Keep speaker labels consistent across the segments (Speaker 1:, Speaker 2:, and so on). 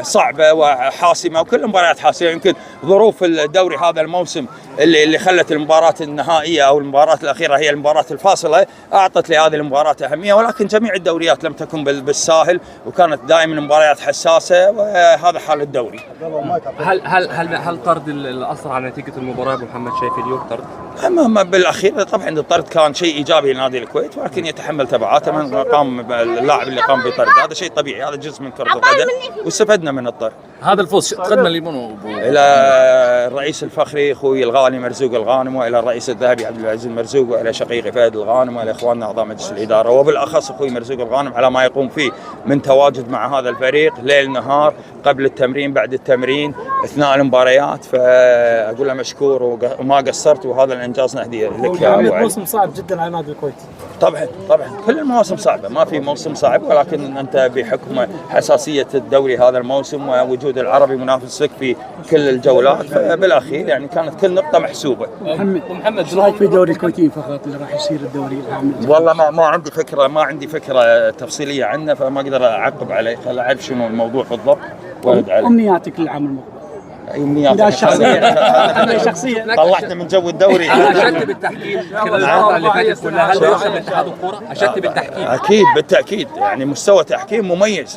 Speaker 1: صعبة وحاسمة، وكل المباريات حاسمة. يمكن ظروف الدوري هذا الموسم اللي خلت المباراة النهائية أو المباراة الأخيرة هي المباراة الفاصلة أعطت لهذه المباراة أهمية، ولكن جميع الدوريات لم تكن بالساهل، وكانت دائما مباريات حساسة، وهذا حال الدوري.
Speaker 2: هل طرد الأثر على نتيجة المباراة أبو محمد شايف اليوم طرد؟
Speaker 1: أما بالأخير طبعا الطرد كان شيء إيجابي لنادي الكويت، ولكن يتحمل تبعاته من قام اللاعب اللي قام بطرد. هذا شيء طبيعي، هذا جزء من كرة القدم واستفدنا من الطرد.
Speaker 2: هذا الفوز قدم لمنو؟
Speaker 1: إلى الرئيس الفخري أخوي الغالي مرزوق الغانم، وإلى الرئيس الذهبي عبد العزيز مرزوق، وإلى شقيقي فهد الغانم، وإلى إخواننا أعضاء مجلس الإدارة، وبالأخص أخوي مرزوق الغانم على ما يقوم فيه من تواجد مع هذا الفريق ليل نهار، قبل التمرين بعد التمرين أثناء المباريات. فأقول له مشكور وما قصرت، وهذا الإنجاز نهديه لك يا أبو علي.
Speaker 3: موسم صعب جدا على نادي الكويت.
Speaker 1: طبعا كل المواسم صعبة، ما في موسم صعب، ولكن أنت بحكم حساسية الدوري هذا الموسم ووجود العربي منافس لك في كل الجولات، فبالأخير يعني كانت كل نقطة محسوبة.
Speaker 3: محمد ايش رايك في الدوري الكويتي فقط اللي راح يصير الدوري العام؟
Speaker 1: والله ما عندي فكرة تفصيلية عنه، فما أقدر أعقب عليه. خل أعرف شنو الموضوع بالضبط وارد عليه.
Speaker 3: أمنياتك للعام المقبل؟
Speaker 1: أمنياتي
Speaker 3: شخصية
Speaker 1: طلعنا من جو الدوري.
Speaker 2: أشدت بالتحكيم الفترة اللي فاتت كلها، هل يحسب اتحاد الكرة؟ أشدت بالتحكيم؟
Speaker 1: أكيد بالتأكيد، يعني مستوى تحكيم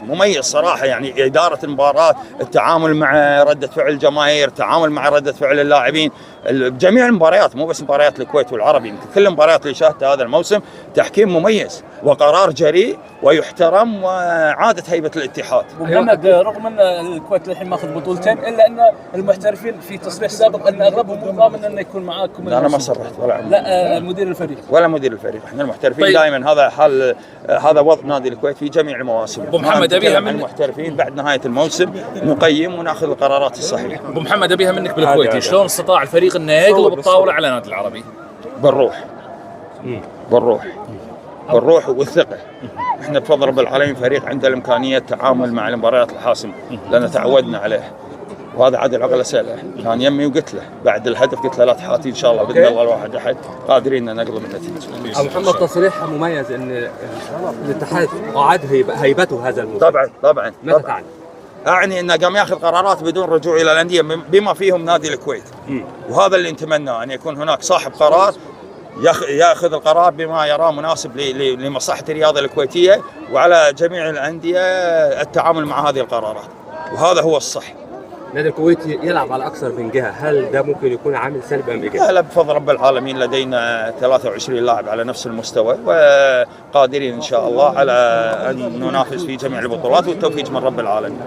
Speaker 1: مميز صراحة. يعني إدارة المباراة، التعامل مع ردة فعل الجماهير، التعامل مع ردة فعل اللاعبين، جميع المباريات مو بس مباريات الكويت والعربي، يمكن كل المباريات اللي شاهدتها هذا الموسم تحكيم مميز وقرار جريء ويحترم وعادة هيبة الاتحاد.
Speaker 3: محمد، رغم ان الكويت الحين ماخذ بطولتين، الا ان المحترفين في تصريح سابق ان اغلبهم ضامن انه يكون معاكم.
Speaker 1: لا انا ما صرحت ولا عمري.
Speaker 3: لا مدير الفريق
Speaker 1: ولا مدير الفريق، احنا المحترفين دائما هذا حال، هذا وضع نادي الكويت في جميع المواسم.
Speaker 2: ابو محمد ابيها من
Speaker 1: المحترفين بعد نهاية الموسم نقيم وناخذ القرارات الصحيحة.
Speaker 2: ابو محمد ابيها منك بالكويتي، شلون استطاع الفريق انه يقلب الطاولة على نادي العربي؟
Speaker 1: بالروح والثقة. احنا بفضل رب العالمين فريق عنده الامكانية التعامل مع المباريات الحاسمة، لأن تعودنا عليه، وهذا عادل عقل اساله. كان يمي وقلت له بعد الهدف، قلت له لا تحاتي ان شاء الله باذن الله الواحد احد قادرين ان نقلب النتيجه.
Speaker 4: ابو محمد تصريح مميز ان الاتحاد اعاد هيبته هذا الموسم.
Speaker 1: طبعا
Speaker 4: ماذا تعني؟
Speaker 1: اعني انه قام ياخذ قرارات بدون رجوع الى الانديه بما فيهم نادي الكويت، وهذا اللي نتمناه، ان يكون هناك صاحب قرار ياخذ القرار بما يراه مناسب لمصلحه الرياضه الكويتيه، وعلى جميع الانديه التعامل مع هذه القرارات، وهذا هو الصح.
Speaker 4: نادي الكويت يلعب على اكثر من جهه، هل ده ممكن يكون عامل سلبي ام ايجابي؟
Speaker 1: لا بفضل رب العالمين لدينا 23 لاعب على نفس المستوى، وقادرين ان شاء الله على ان ننافس في جميع البطولات، والتوفيق من رب العالمين.